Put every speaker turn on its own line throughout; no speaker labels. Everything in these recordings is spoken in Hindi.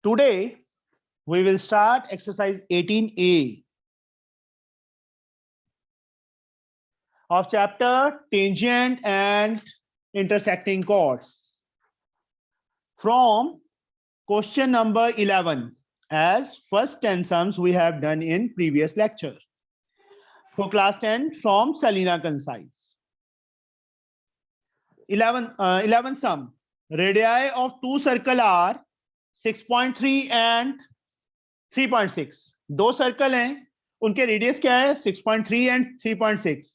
Today we will start exercise 18A of chapter tangent and intersecting chords from question number 11, as first 10 sums we have done in previous lecture for class 10 from Selina Concise. 11 sum. Radii of two circle are 6.3 and 3.6. दो सर्कल हैं, उनके रेडियस क्या है? 6.3 and 3.6.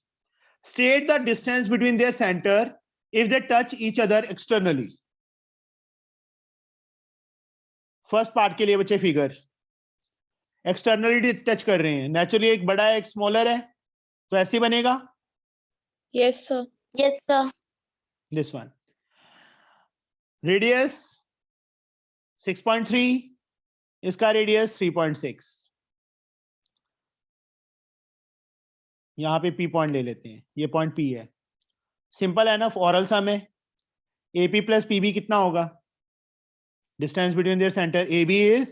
State the distance between their center if they touch each other externally. First part के लिए बच्चे फिगर एक्सटर्नली टच कर रहे हैं, नेचुरली एक बड़ा है एक स्मॉलर है, तो ऐसे ही बनेगा.
Yes, sir.
Yes, sir.
This one radius 6.3, इसका रेडियस 3.6. यहां पे पी पॉइंट ले लेते हैं, ये पॉइंट पी है. सिंपल है ना, ऑरल सम है. एपी प्लस पीबी कितना होगा? Distance between their centre AB is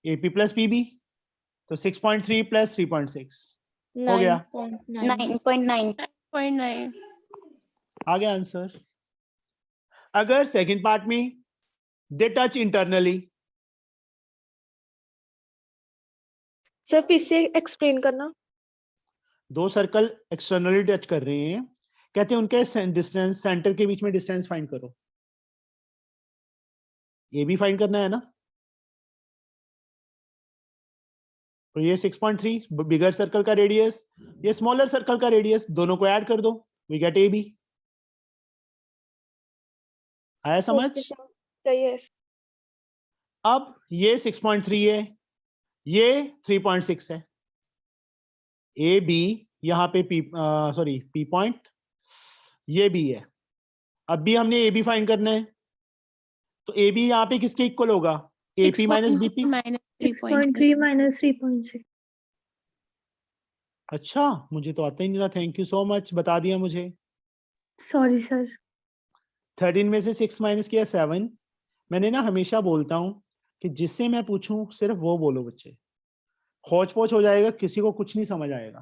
AP plus PB, तो 6.3 प्लस 3.6 हो गया.
9.9.
9.9.
आ गया आंसर. अगर सेकंड पार्ट में दे टच इंटरनली,
सर फिर से एक्सप्लेन करना.
दो सर्कल एक्सटर्नली टच कर रहे हैं, कहते हैं उनके डिस्टेंस, सेंटर के बीच में डिस्टेंस फाइंड करो. ये भी फाइंड करना है ना, तो ये 6.3 बिगर सर्कल का रेडियस, ये स्मॉलर सर्कल का रेडियस, दोनों को ऐड कर दो, वी गेट AB. आया समझ?
Yes.
अब ये 6.3 है, ये 3.6 है. AB यहाँ पे P पॉइंट, ये B है. अब भी हमने AB फाइंड करना है, तो AB यहाँ पे किसके इक्वल होगा? AP minus BP.
6.3 minus 3.6.
अच्छा, मुझे तो आता ही नहीं था. थैंक यू सो मच, बता दिया मुझे.
Sorry, sir.
13 में से 6 माइनस किया 7. मैंने ना हमेशा बोलता हूं कि जिससे मैं पूछूं सिर्फ वो बोलो बच्चे, खोज पोच हो जाएगा, किसी को कुछ नहीं समझ आएगा.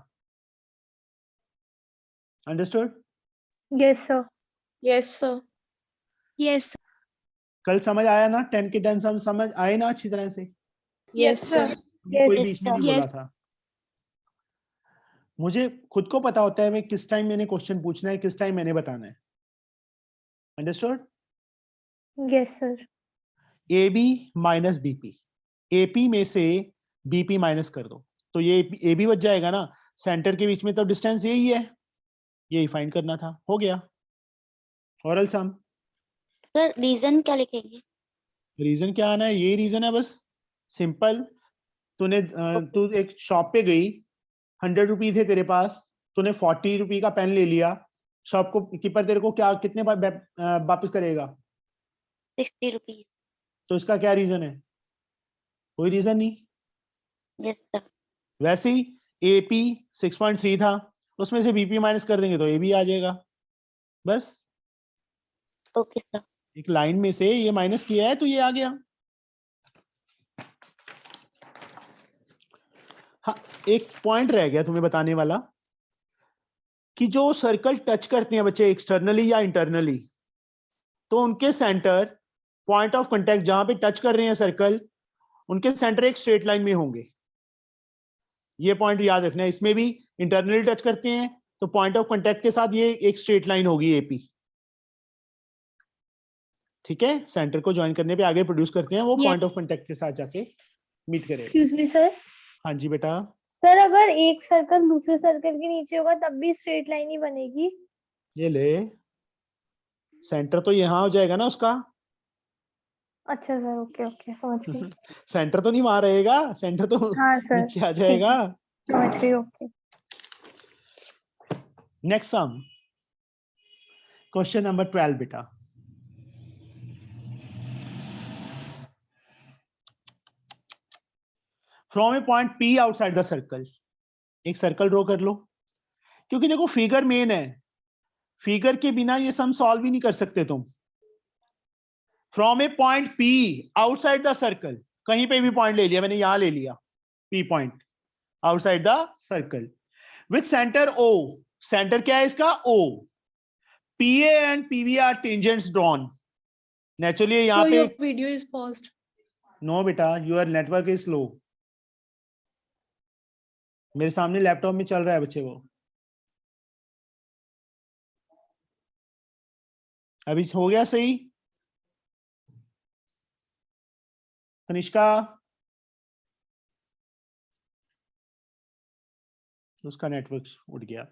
Understood?
Yes, sir. Yes, sir. Yes.
कल समझ आया ना? 10 के 10 सम समझ आए ना अच्छी तरह से?
Yes, sir.
कोई
yes,
बीच में
sir.
नहीं बोला था. मुझे खुद को पता होता है मैं किस टाइम मैंने क्वेश्चन पूछना है, किस टाइम मैंने बताना है. Understood?
Yes, sir.
AB minus BP, AP में से BP माइनस कर दो, तो ये AB बच जाएगा ना. सेंटर के बीच में तो डिस्टेंस यही है, यही फाइंड करना था. हो गया ऑरल सम.
Sir, reason क्या लिखेंगे?
रीजन क्या आना है? यही रीजन है बस, सिंपल. तू एक शॉप पे गई, 100 रुपी थे तेरे पास, तूने 40 रुपी का पेन ले लिया. शॉप को कीपर तेरे को क्या कितने वापस करेगा?
60 rupees.
तो इसका क्या रीजन है? कोई रीजन नहीं.
Yes, sir.
वैसे ही AP 6.3 था, उसमें से BP माइनस कर देंगे तो AB आ जाएगा. बस
Okay, sir.
एक लाइन में से ये माइनस किया है तो ये आ गया. हाँ, एक पॉइंट रह गया तुम्हें बताने वाला कि जो सर्कल टच करते हैं बच्चे एक्सटर्नली या इंटरनली, तो उनके सेंटर, पॉइंट ऑफ कांटेक्ट जहां पे टच कर रहे हैं सर्कल, उनके सेंटर एक स्ट्रेट लाइन में होंगे. ये पॉइंट याद रखना है. इसमें भी इंटरनली टच करते हैं तो पॉइंट ऑफ कांटेक्ट के साथ ये एक स्ट्रेट लाइन होगी AP. ठीक है, सेंटर को ज्वाइन करने पे आगे प्रोड्यूस करते हैं, वो पॉइंट ऑफ कांटेक्ट के साथ जाके मीट करेगा.
Excuse me, sir.
हाँ जी बेटा.
सर अगर एक सर्कल दूसरे सर्कल के नीचे होगा तब भी स्ट्रेट लाइन ही बनेगी.
ये ले, सेंटर तो यहाँ हो जाएगा ना उसका.
अच्छा सर, ओके ओके, समझ गई.
सेंटर तो नहीं वहां रहेगा, सेंटर तो
हाँ सर,
नीचे आ जाएगा.
समझ गई. Okay.
Next sum, question number 12 बेटा. From A point P outside the circle. एक सर्कल ड्रॉ कर लो, क्योंकि देखो फिगर मेन है, फिगर के बिना ये सम सॉल्व ही नहीं कर सकते तुम. From A point P outside the circle, कहीं पे भी पॉइंट ले लिया मैंने, यहां ले लिया P point outside the circle with center O, center क्या है इसका O, PA and PB are tangents drawn, naturally यहाँ
So
पे
your video is paused.
No बेटा, योर नेटवर्क इज स्लो, मेरे सामने लैपटॉप में चल रहा है बच्चे वो, अभी हो गया सही कनिष्का, उसका नेटवर्क उड़ गया।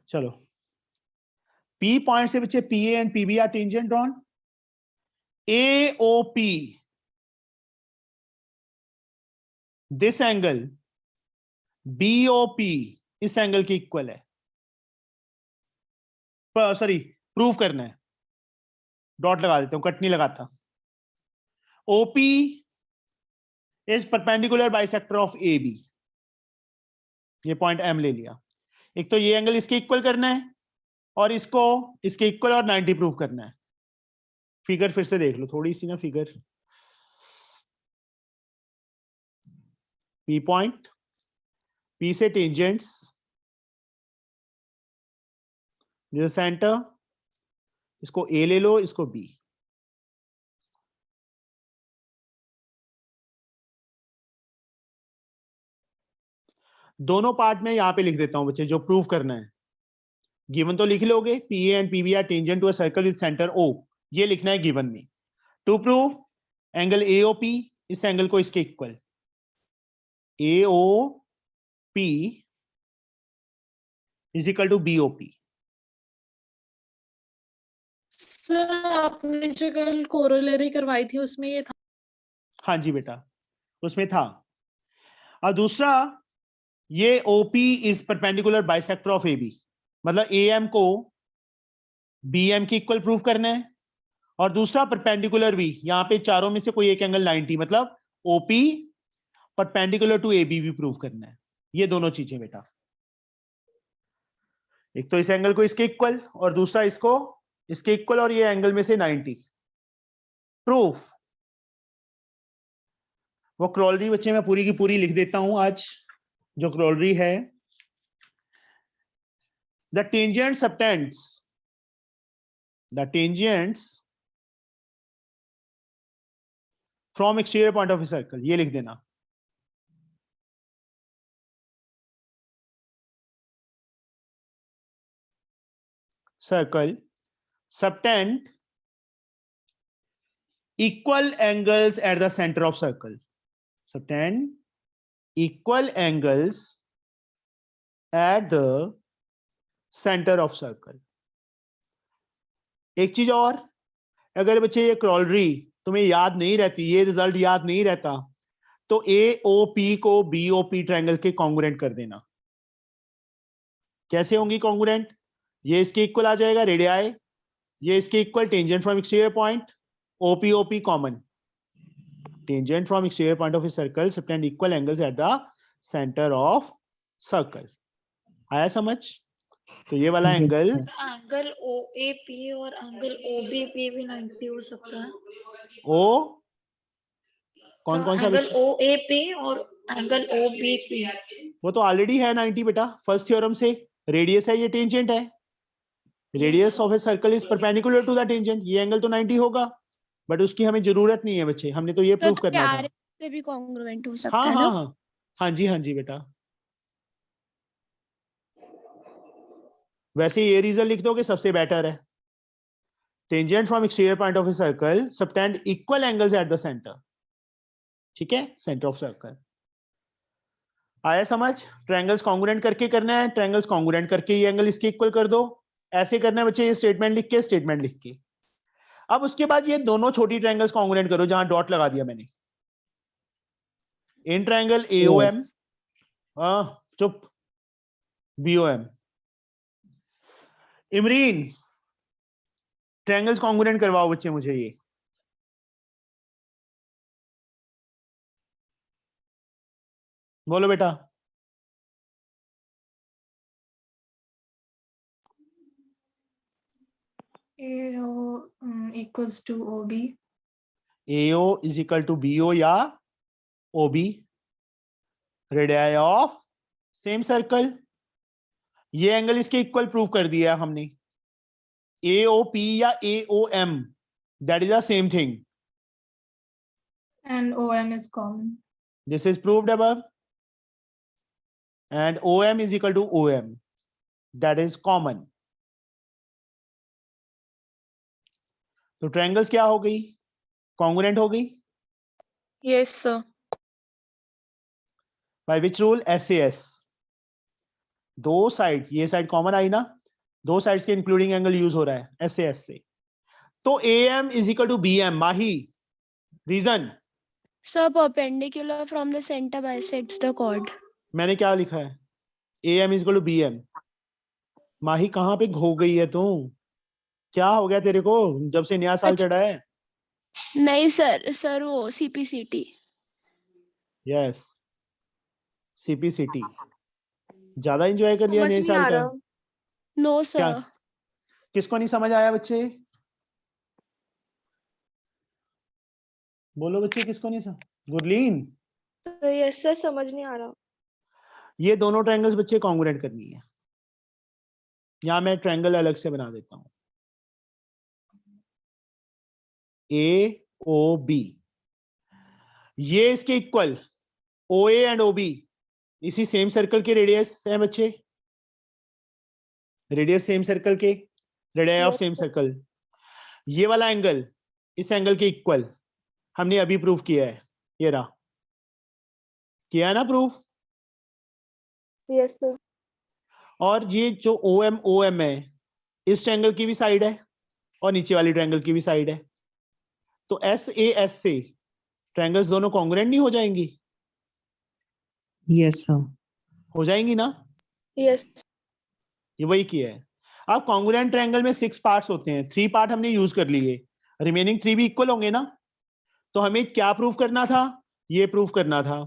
चलो, P पॉइंट से बच्चे PA and PB are tangent drawn, AOP this angle BOP इस एंगल के इक्वल है, सॉरी प्रूव करना है, डॉट लगा देता हूं, कट नहीं लगाता। OP is perpendicular bisector of AB, ये पॉइंट M ले लिया। एक तो ये एंगल इसके इक्वल करना है और इसको इसके इक्वल और 90 प्रूव करना है। फिगर फिर से देख लो थोड़ी सी ना, फिगर P पॉइंट, P से टेंजेंट्स, दिस सेंटर, इसको A ले लो, इसको B, दोनों पार्ट में यहां पे लिख देता हूं बच्चे जो प्रूव करना है। गिवन तो लिख लोगे, PA and PB are tangent to a circle with center O, ये लिखना है गिवन में। टू प्रूव एंगल AOP, इस एंगल को इसके equal, AOP is equal to BOP।
Sir आपने जो कल कोरोलरी करवाई थी उसमें ये था।
हाँ जी बेटा, उसमें था। और दूसरा, ये OP is perpendicular bisector of AB, मतलब AM को BM की इक्वल प्रूव करना है, और दूसरा परपेंडिकुलर भी, यहां पे चारों में से कोई एक एंगल 90, मतलब OP परपेंडिकुलर टू AB भी प्रूव करना है। ये दोनों चीजें बेटा, एक तो इस एंगल को इसके इक्वल और दूसरा इसको इसके इक्वल और ये एंगल में से 90 प्रूफ। वो क्रॉलरी बच्चे मैं पूरी की पूरी लिख देता हूं आज, जो क्रॉलरी है। The tangent subtends, the tangents from exterior point of a circle, ये लिख देना। Circle subtend equal angles at the center of circle, subtend equal angles at the center of circle। एक चीज और, अगर बच्चे ये क्रॉलरी तुम्हें याद नहीं रहती, ये रिजल्ट याद नहीं रहता, तो AOP को BOP ट्रायंगल के कॉन्ग्रुएंट कर देना। कैसे होंगी कॉन्ग्रुएंट? ये इसके इक्वल आ जाएगा रेडियाई, ये इसके equal tangent from exterior point, OP common, tangent from exterior point of a circle subtend equal angles eight the centre of circle. आया समझ? तो ये वाला एंगल,
एंगल OAP और एंगल OBP भी 90 हो सकता है।
ओ कौन कौन सा
एंगल
बच्चा?
OAP और एंगल OBP।
वो तो ऑलरेडी है 90 बेटा, फर्स्ट थ्योरम से। रेडियस है, ये टेंजेंट है, radius of a circle is perpendicular to the tangent, ये एंगल तो 90 होगा, बट उसकी हमें जरूरत नहीं है बच्चे, हमने तो ये प्रूफ करना था।
से भी कॉन्ग्रुएंट हो सकता
हाँ
है
हाँ
ना?
हाँ हाँ जी, हाँ जी बेटा। वैसे ये रीजन लिख दोगे सबसे बेटर है। Tangent from exterior point of a circle subtend equal angles eight the centre, ठीक है, सेंटर ऑफ सर्कल। आया समझ? ट्रायंगल्स कॉन्ग्रुएंट करके करना है, ट्रायंगल्स कॉन्ग्रुएंट करके ये एंगल इसके इक्वल कर दो, ऐसे करना है बच्चे, ये स्टेटमेंट लिख के, स्टेटमेंट लिख के। अब उसके बाद ये दोनों छोटी ट्रायंगल्स कॉन्ग्रुएंट करो जहां डॉट लगा दिया मैंने। इन ट्रायंगल AOM, चुप, BOM। इमरीन, ट्रायंगल्स कॉन्ग्रुएंट करवाओ बच्चे मुझे ये। बोलो बेटा।
AO equals to OB.
AO is equal to BO या OB, radii of same circle. ये एंगल इसके इक्वल प्रूव कर दिया हमने। AOP या AOM, that is the same thing.
And OM is common.
This is proved above. And OM is equal to OM, that is common. तो ट्रायंगल्स क्या हो गई? कॉन्ग्रुएंट हो गई।
Yes, sir.
By which rule? SAS. दो साइड, ये साइड कॉमन आई ना, दो साइड्स के इंक्लूडिंग एंगल यूज हो रहा है SAS से। तो AM is equal to BM। Mahi, reason?
Sir, perpendicular from the center bisects the chord.
मैंने क्या लिखा है? AM is equal to BM। माही कहाँ पे खो गई है तू? क्या हो गया तेरे को जब से नया साल
अच्छा।
चढ़ा है?
नहीं सर वो CPCT।
Yes, CPCT। ज्यादा एंजॉय कर लिया नए साल का?
नो
क्या?
सर।
किसको नहीं समझ आया बच्चे? बोलो बच्चे, किसको नहीं समझ? गुरलीन,
यस सर, समझ नहीं आ रहा।
ये दोनों ट्रायंगल्स बच्चे कॉन्ग्रुएंट करनी है। यहां मैं ट्रायंगल अलग से बना देता हूं। AOB, ये इसके इक्वल OA एंड OB इसी सेम सर्कल के रेडियस है बच्चे। रेडियस सेम सर्कल के, रेडियस ऑफ सेम सर्कल। ये वाला एंगल इस एंगल के इक्वल हमने अभी प्रूफ किया है। ये रहा, किया है ना प्रूफ?
Yes sir.
और ये जो OM है, इस ट्रायंगल की भी साइड है और नीचे वाली ट्रायंगल की भी साइड है। तो SAS से ट्रायंगल्स दोनों कॉन्ग्रुएंट नहीं हो जाएंगी?
Yes sir.
हो जाएंगी ना?
यस।
ये वही किया है। अब कॉन्ग्रुएंट ट्रायंगल में 6 पार्ट्स होते हैं, 3 पार्ट हमने यूज कर लिए, रिमेनिंग 3 भी इक्वल होंगे ना। तो हमें क्या प्रूफ करना था? ये प्रूफ करना था।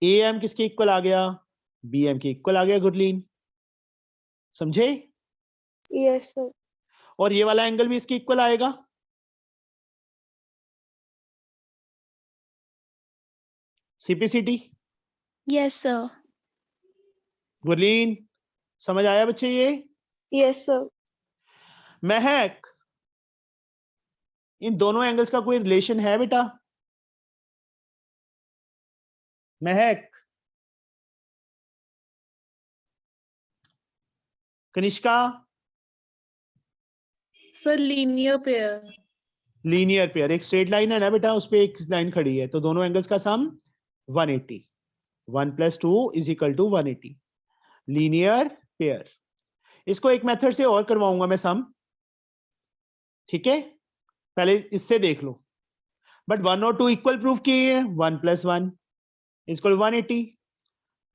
AM किसके इक्वल आ गया? BM के इक्वल आ गया। गुरलीन, समझे?
Yes sir.
और ये वाला एंगल भी इसके इक्वल आएगा। CPCT।
Yes sir.
गुरलीन, समझ आया बच्चे? ये
यस सर।
महक, इन दोनों एंगल्स का कोई रिलेशन है बेटा? महक, Kanishka,
Sir, linear pair.
Linear pair. एक स्ट्रेट लाइन है ना बेटा, उस पे एक लाइन खड़ी है, तो दोनों एंगल्स का सम 180। 1 + 2 = 180। Linear pair. इसको एक मेथड से और करवाऊंगा मैं सम, ठीक है? पहले इससे देख लो। बट 1 और 2 इक्वल प्रूफ किए हैं। 1 + 1 = 180।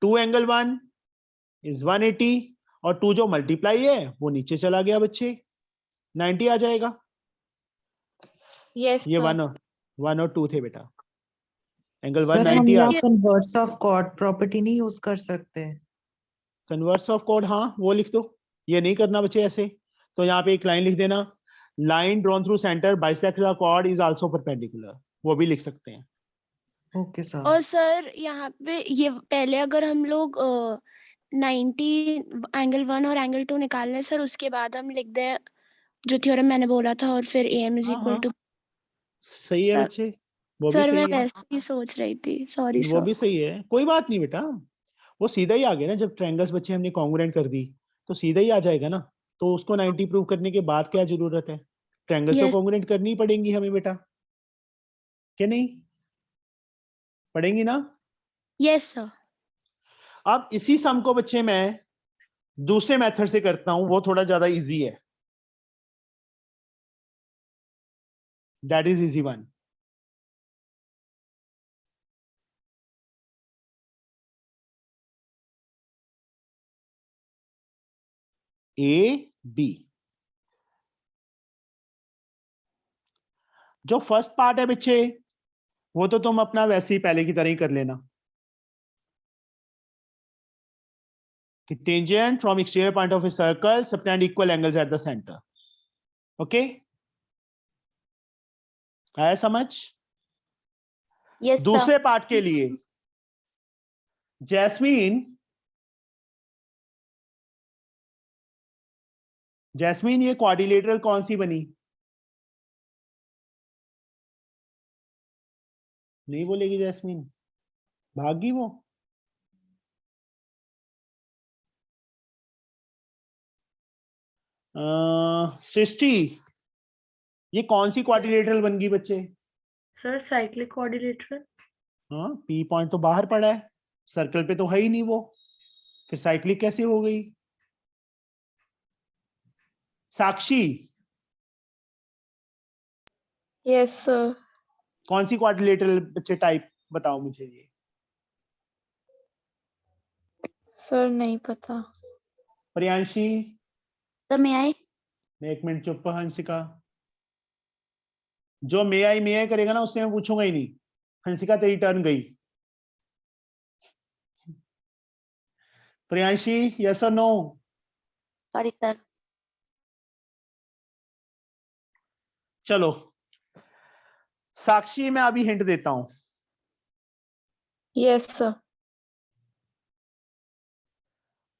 2 एंगल 1 is 180 और 2 जो मल्टीप्लाई है वो नीचे चला गया बच्चे, 90 आ जाएगा।
Yes,
ये
sir.
1 और 2 थे बेटा। एंगल
सर हम
190 आ
यहाँ कन्वर्स ऑफ कॉर्ड प्रॉपर्टी नहीं यूज कर सकते?
कन्वर्स ऑफ कॉर्ड, हाँ वो लिख दो। ये नहीं करना बच्चे ऐसे। तो यहाँ पे एक लाइन लिख देना, line drawn through center bisect the chord is also perpendicular, वो भी लिख सकते हैं।
Okay sir.
और सर यहाँ पे ये पहले अगर हम लोग 90 एंगल 1 और एंगल 2 निकाल लें सर, उसके बाद हम लिख दें जो थ्योरम मैंने बोला था, और फिर AM
हाँ,
= टू।
सही है
सर-
बच्चे, वो भी
सर मैं
सही है,
वैसे ही सोच रही थी, सॉरी
वो
सर।
भी सही है। कोई बात नहीं बेटा, वो सीधा ही आ गया ना। जब ट्रायंगल्स बच्चे हमने कॉन्ग्रुएंट कर दी तो सीधा ही आ जाएगा ना। तो उसको 90 प्रूव करने के बाद क्या जरूरत है? ट्रायंगल्स तो
Yes.
कॉन्ग्रुएंट करनी ही पड़ेंगी हमें बेटा, क्या नहीं पड़ेंगी ना?
Yes sir.
अब इसी सम को बच्चे मैं दूसरे मेथड से करता हूं, वो थोड़ा ज्यादा इजी है। That is easy one. AB, जो फर्स्ट पार्ट है बच्चे वो तो तुम अपना वैसे ही पहले की तरह ही कर लेना कि tangent from exterior point of a circle subtend equal angles eight the centre. Okay, आया समझ?
Yes, sir.
दूसरे पार्ट के लिए जैस्मीन ये क्वाड्रिलेटरल कौन सी बनी? नहीं बोलेगी जैस्मीन, भाग गई वो। सृष्टि ये कौन सी क्वाड्रिलेटरल बन गई बच्चे?
Sir cyclic coordinator.
हाँ, पी पॉइंट तो बाहर पड़ा है, सर्कल पे तो है ही नहीं वो, फिर साइक्लिक कैसे हो गई? साक्षी
यस सर।
कौन सी क्वाड्रिलेटरल बच्चे टाइप बताओ मुझे ये।
सर नहीं पता।
Priyanshi,
Sir, may I?
एक मिनट चुप हंसिका। जो मे आई करेगा ना उससे मैं पूछूंगा ही नहीं। हंसिका तेरी टर्न गई। प्रियांशी यस और नो?
Sorry, sir.
चलो साक्षी मैं अभी हिंट देता हूं।
Yes sir.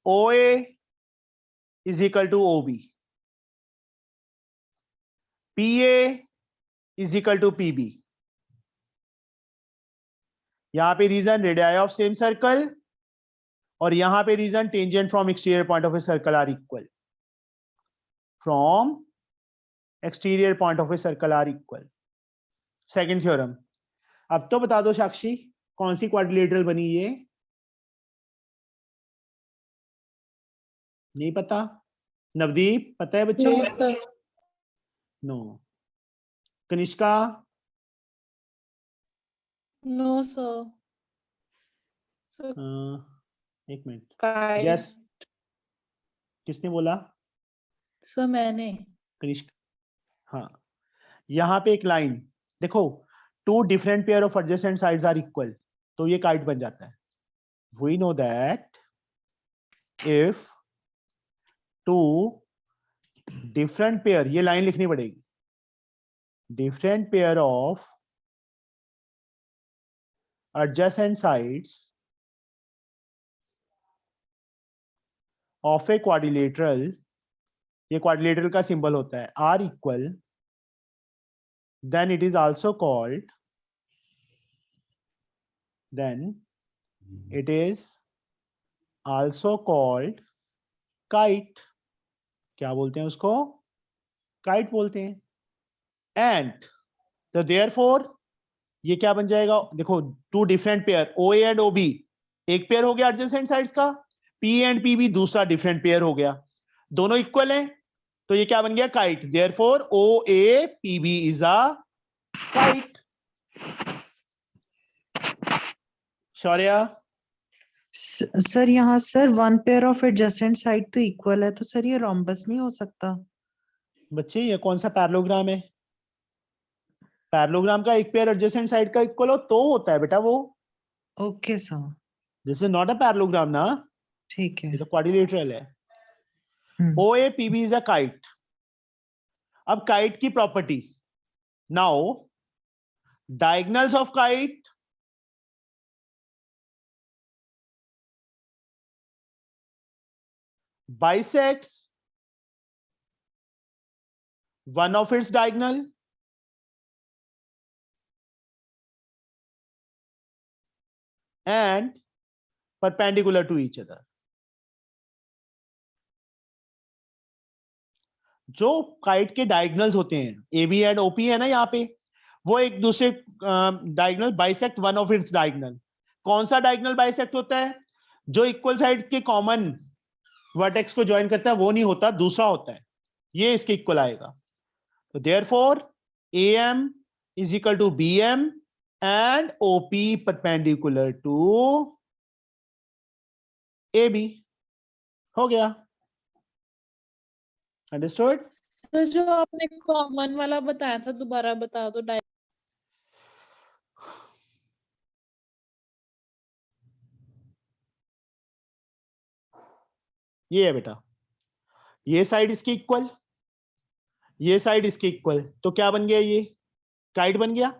OA is equal to OB, PA is equal to PB। यहां पे reason radii of same circle और यहां पे reason tangent from exterior point of a circle are equal. From exterior point of a circle are equal. Second theorem. अब तो बता दो साक्षी कौन सी क्वाड्रिलेटरल बनी ये? नहीं पता? नवदीप पता है बच्चे?
No sir.
No. Kanishka?
No sir. Sir
एक मिनट।
काइट।
यस, किसने बोला?
सर मैंने।
कनिष्का। हाँ, यहां पे एक लाइन देखो, two different pair of adjacent sides are equal, तो ये काइट बन जाता है। We know that if two different pair, ये लाइन लिखनी पड़ेगी, different pair of adjacent sides of a quadrilateral, ये quadrilateral का सिंबल होता है, are equal, then it is also called, kite। क्या बोलते हैं उसको? काइट बोलते हैं। एंड तो देयरफॉर ये क्या बन जाएगा? देखो, two different pair OA and OB, एक पेयर हो गया एडजेसेंट साइड्स का, P एंड PB दूसरा डिफरेंट पेयर हो गया, दोनों इक्वल हैं, तो ये क्या बन गया? Kite. Therefore OAPB is a kite. Shaurya?
Sir यहाँ sir one pair of adjacent side तो इक्वल है, तो सर ये रोम्बस नहीं हो सकता।
बच्चे ये कौन सा पैरेललोग्राम है? पैरेललोग्राम का एक पेयर एडजेसेंट साइड का इक्वल हो तो होता है बेटा वो।
Okay sir,
this is not a parallelogram ना,
ठीक है।
ये तो क्वाड्रिलेटरल है।
हम्म,
OAPB इज अ काइट। अब काइट की property, now diagonals of kite bisects one of its diagonal and perpendicular to each other। जो काइट के डायगोनल्स होते हैं AB एंड OP है ना यहाँ पे, वो एक दूसरे diagonal bisect one of its diagonal. कौन सा डायगोनल बाइसेक्ट होता है? जो इक्वल साइड के कॉमन वर्टेक्स को ज्वाइन करता है वो नहीं होता, दूसरा होता है, ये इसके इक्वल आएगा। तो therefore AM is equal to BM and OP perpendicular to AB। हो गया? अंडरस्टूड?
सर जो आपने कॉमन वाला बताया था दोबारा बता दो।
ये है बेटा, ये साइड इसकी इक्वल, ये साइड इसके इक्वल, तो क्या बन गया, ये काइट बन गया।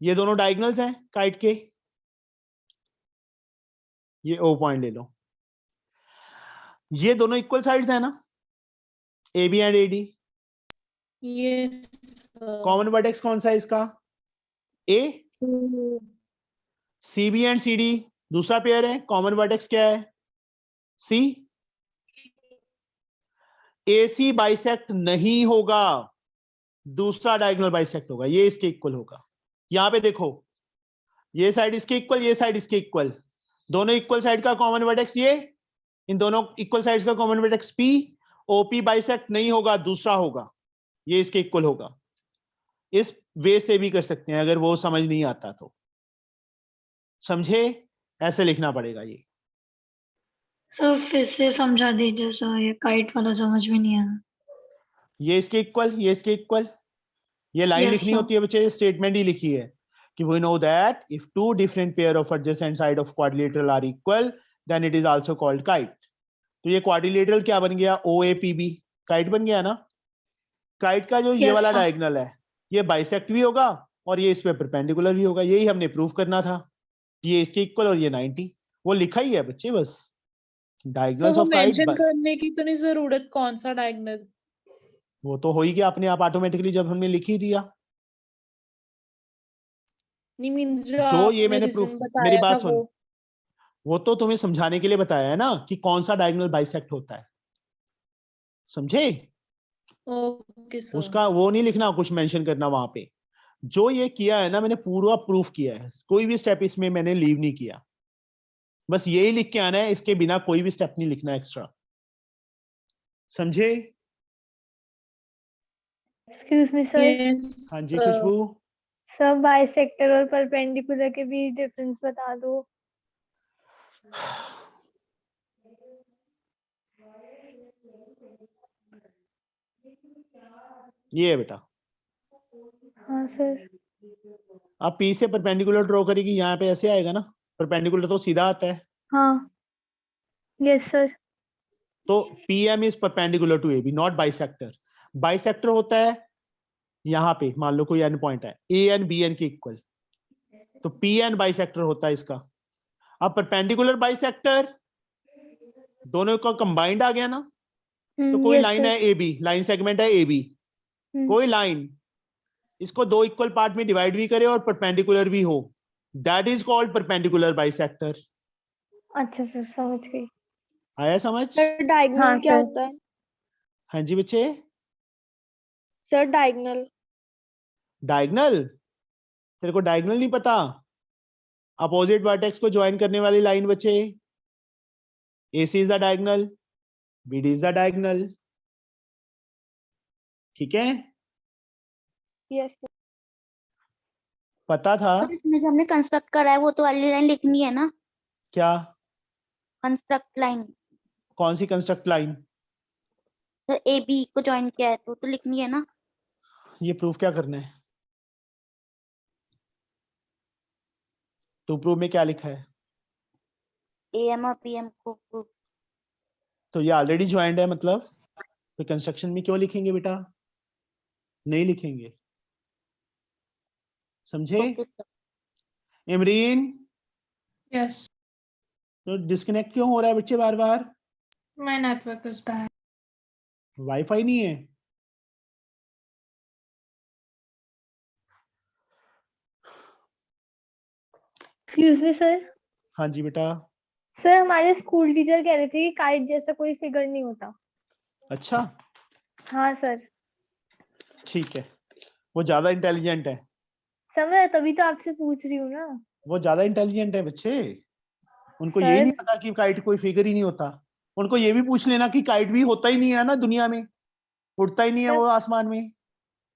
ये दोनों डायगोनल्स हैं काइट के, ये ओ पॉइंट ले लो। ये दोनों इक्वल साइड्स है ना, A B and A D.
Yes,
common vertex कौन सा है इसका, A.
sir.
C B and C D दूसरा पेयर है, कॉमन वर्टेक्स क्या है, सी। ए सी बाइसेक्ट नहीं होगा, दूसरा डायगोनल बाइसेक्ट होगा, ये इसके इक्वल होगा। यहां पे देखो, ये साइड इसके इक्वल, ये साइड इसके इक्वल, दोनों इक्वल साइड का कॉमन वर्टेक्स ये, इन दोनों इक्वल साइड्स का common vertex P. OP bisect नहीं होगा, दूसरा होगा, ये इसके इक्वल होगा। इस वे से भी कर सकते हैं अगर वो समझ नहीं आता तो, समझे, ऐसे लिखना पड़ेगा ये।
सर फिर से समझा दीजिए सर, ये काइट वाला समझ में नहीं आया।
ये इसके इक्वल, ये इसके इक्वल, ये लाइन
Yes,
लिखनी
sir.
होती है बच्चे, स्टेटमेंट ही लिखी है कि we know that if two different pair of adjacent side of quadrilateral are equal then it is also called kite। तो ये quadrilateral क्या बन गया, OAPB, काइट बन गया ना। काइट का जो ये
Yes,
वाला
sir.
डायगोनल है, ये बाइसेक्ट भी होगा और ये इस पे परपेंडिकुलर भी होगा, यही हमने प्रूव करना था। ये इसके इक्वल और ये 90, वो लिखा ही है बच्चे, बस
So
डायगोनल्स
वो
ऑफ काइट।
मेंशन करने की तो नहीं जरूरत कौन सा डायगोनल।
वो तो हो ही गया अपने आप ऑटोमेटिकली जब हमने लिख ही दिया।
नहीं मींस जो
जो ये
आपने
मैंने
रीजन
प्रूफ,
बताया
मेरी
था
बात सुन,
वो।
वो तो तुम्हें समझाने के लिए बताया है ना कि कौन सा डायगोनल बाइसेक्ट होता है, समझे।
Okay sir.
उसका वो नहीं लिखना, कुछ मेंशन करना वहां पे। जो ये किया है ना मैंने पूरा प्रूफ किया है, कोई भी स्टेप इसमें मैंने लीव नहीं किया, बस यही लिख के आना है, इसके बिना कोई भी स्टेप नहीं लिखना एक्स्ट्रा, समझे।
Excuse me sir.
Yes,
हाँ जी
sir.
खुशबू।
सर बाइसेक्टर और परपेंडिकुलर के बीच डिफरेंस बता दो।
ये है बेटा,
हाँ सर।
अब पी से परपेंडिकुलर ड्रॉ करेगी, यहाँ पे ऐसे आएगा ना, परपेंडिकुलर तो सीधा आता है,
हाँ यस सर।
तो P M is perpendicular to A B, not bisector. Bisector होता है यहाँ पे, मान लो कोई एन पॉइंट है, ए एन बी एन के इक्वल, तो पी एन बाइसेक्टर होता है इसका। अब परपेंडिकुलर बाइसेक्टर दोनों का कंबाइंड आ गया ना, तो कोई
yes,
लाइन
sir.
है ए बी, लाइन सेगमेंट है ए बी, कोई लाइन इसको दो इक्वल पार्ट में डिवाइड भी करे और परपेंडिकुलर भी हो, that is called perpendicular bisector.
अच्छा सर समझ गई।
आया समझ।
सर डायगोनल
हाँ,
क्या
सर।
होता है?
हाँ जी बच्चे,
सर डायगोनल।
डायगोनल, तेरे को डायगोनल नहीं पता, अपोजिट वर्टेक्स को ज्वाइन करने वाली लाइन बच्चे, AC is the diagonal, BD is the diagonal, ठीक है,
यस
पता था।
तो इसमें जो हमने कंस्ट्रक्ट करा है वो तो वाली लाइन लिखनी है ना,
क्या,
कंस्ट्रक्ट लाइन।
कौन सी construct line,
sir A B को ज्वाइन किया है तो लिखनी है ना।
ये प्रूफ क्या करना है, टू प्रूव में क्या लिखा है,
AM और PM को prove-
तो ये ऑलरेडी ज्वाइंट है, मतलब तो कंस्ट्रक्शन में क्यों लिखेंगे बेटा, नहीं लिखेंगे, समझे।
Okay sir.
इमरीन,
Yes,
तो डिस्कनेक्ट क्यों हो रहा है बच्चे बार बार,
my network is bad.
Wifi नहीं है।
Excuse me sir.
हाँ जी बेटा।
सर हमारे स्कूल टीचर कह रहे थे कि काइट जैसा कोई फिगर नहीं होता।
अच्छा
हाँ सर।
ठीक है, वो ज्यादा इंटेलिजेंट है,
समय तभी तो आपसे पूछ रही हूँ ना।
वो ज्यादा इंटेलिजेंट है बच्चे, उनको
सर।
यही नहीं पता कि काइट कोई फिगर ही नहीं होता। उनको ये भी पूछ लेना कि काइट भी होता ही नहीं है ना दुनिया में, उड़ता ही नहीं है
सर-
वो आसमान में।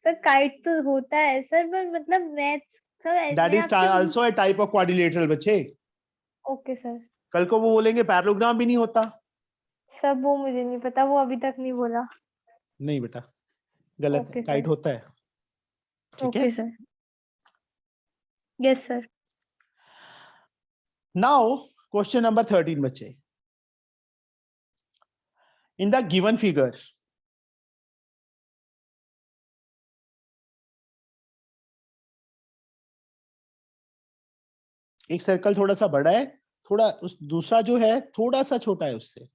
सर काइट तो होता है सर, पर मतलब maths sir
that is also a type of quadrilateral बच्चे।
Okay sir.
कल को वो बोलेंगे पैरेललोग्राम भी नहीं होता।
सब वो मुझे नहीं पता, वो अभी तक नहीं बोला।
नहीं बेटा, गलत है,
ओके सर।
काइट होता है, ठीक है।
Okay sir. Yes sir.
Now question number 13 बच्चे, in the given figure एक सर्कल थोड़ा सा बड़ा है, थोड़ा उस दूसरा जो है थोड़ा सा छोटा है उससे।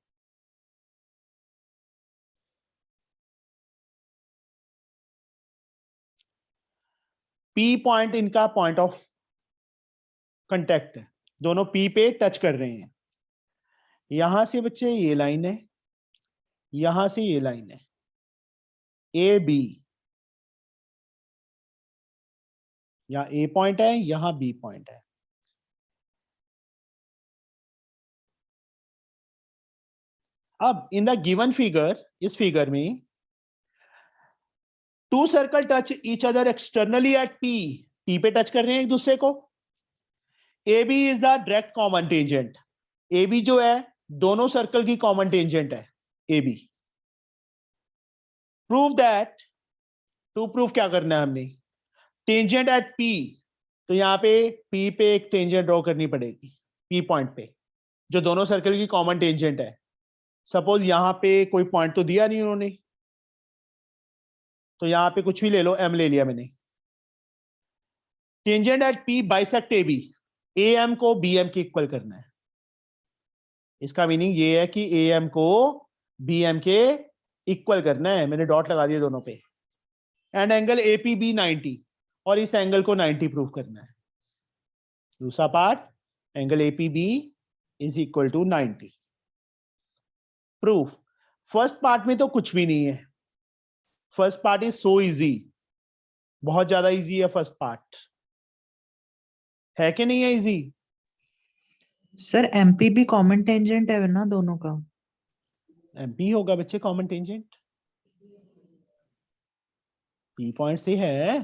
पी पॉइंट इनका पॉइंट ऑफ कांटेक्ट है, दोनों पी पे टच कर रहे हैं। यहां से बच्चे ये लाइन है, यहां से ये लाइन है, ए बी, यहाँ ए पॉइंट है, यहां बी पॉइंट है। अब इन द गिवन फिगर, इस फिगर में two circle touch each other externally at P, P पे टच कर रहे हैं एक दूसरे को। A B is the direct common tangent, A B जो है दोनों सर्कल की कॉमन टेंजेंट है A B. Prove that, to prove क्या करना है हमने, टेंजेंट एट पी, तो यहां पे पी पे एक टेंजेंट ड्रॉ करनी पड़ेगी पी पॉइंट पे, जो दोनों सर्कल की कॉमन टेंजेंट है। सपोज यहां पे कोई पॉइंट तो दिया नहीं उन्होंने, तो यहां पे कुछ भी ले लो, एम ले लिया मैंने। Tangent at P bisect A B, A M को बी एम के इक्वल करना है। इसका मीनिंग ये है कि ए एम को बी एम के इक्वल करना है, मैंने डॉट लगा दिया दोनों पे। And angle A P B 90, और इस एंगल को 90 प्रूव करना है। दूसरा part, angle A P B is equal to 90। Proof, first part में तो कुछ भी नहीं है, first part is so easy, बहुत ज्यादा इजी है फर्स्ट पार्ट, है कि नहीं है इजी?
सर एमपी भी कॉमन टेंजेंट है ना दोनों का?
एमपी होगा बच्चे कॉमन टेंजेंट, पी पॉइंट से है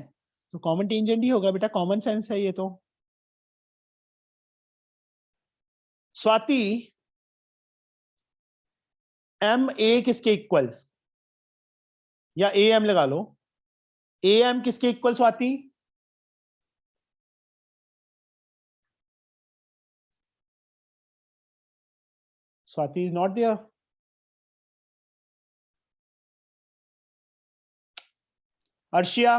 तो कॉमन टेंजेंट ही होगा बेटा, कॉमन सेंस है ये तो। स्वाति, एम ए किसके इक्वल, या ए एम लगा लो, ए एम किसके equal Swati? Swati is not there. Arshiya,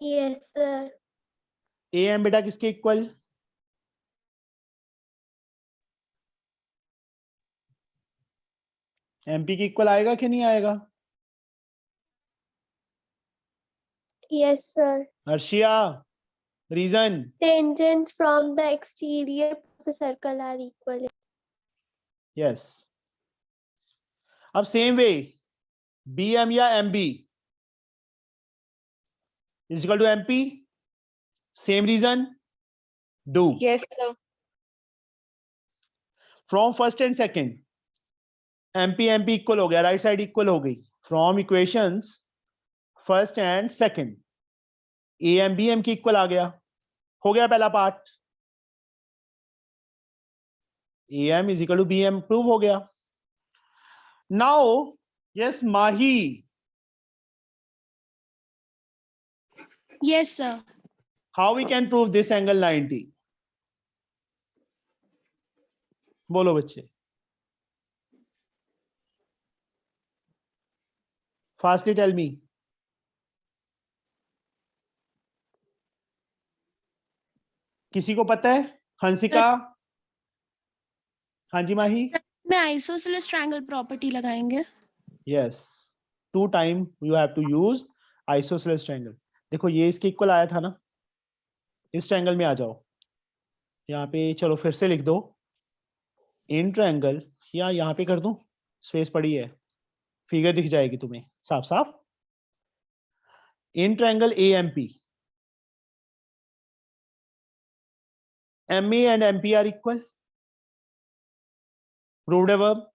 Yes, sir.
A M बेटा किसके इक्वल? एमपी के इक्वल आएगा कि नहीं आएगा?
Yes, sir.
Arshiya, reason?
Tangents from the exterior of a circle are equal.
Yes. अब सेम वे, बी एम या M B is equal to MP, same reason, do.
Yes, sir.
From first and second, MP MP equal हो गया, राइट साइड इक्वल हो गई। From equations first and second, A M B M की इक्वल आ गया, हो गया पहला part. A M is equal to B M prove हो गया। Now yes Mahi,
Yes, sir.
How we can prove this angle 90? बोलो बच्चे, फास्टली टेल मी। किसी को पता है? हंसिका? हाँ जी माही।
में आइसोसेलेस ट्रायंगल प्रॉपर्टी लगाएंगे।
Yes, 2 time you have to use isosceles triangle. देखो ये इसके इक्वल आया था ना, इस ट्रायंगल में आ जाओ, यहाँ पे चलो फिर से लिख दो इन ट्रायंगल, या यहाँ पे कर दूं, स्पेस पड़ी है, फिगर दिख जाएगी तुम्हें साफ साफ। In triangle A M P, M A and M P are equal, proved है वर्ब,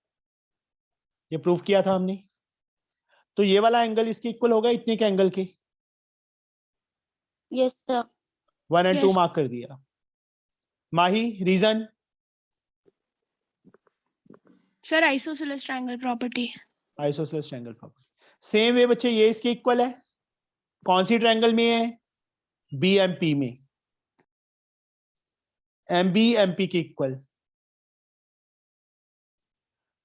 ये प्रूव किया था हमने। तो ये वाला एंगल इसके इक्वल होगा इतने के एंगल के।
Yes sir.
1 and 2
Yes.
Mark कर दिया। Mahi, reason?
Sir isosceles triangle property.
Isosceles triangle property. Same way बच्चे ये इसके इक्वल है, कौन सी ट्रायंगल में है? बीएमपी में, एमबी एमपी के इक्वल,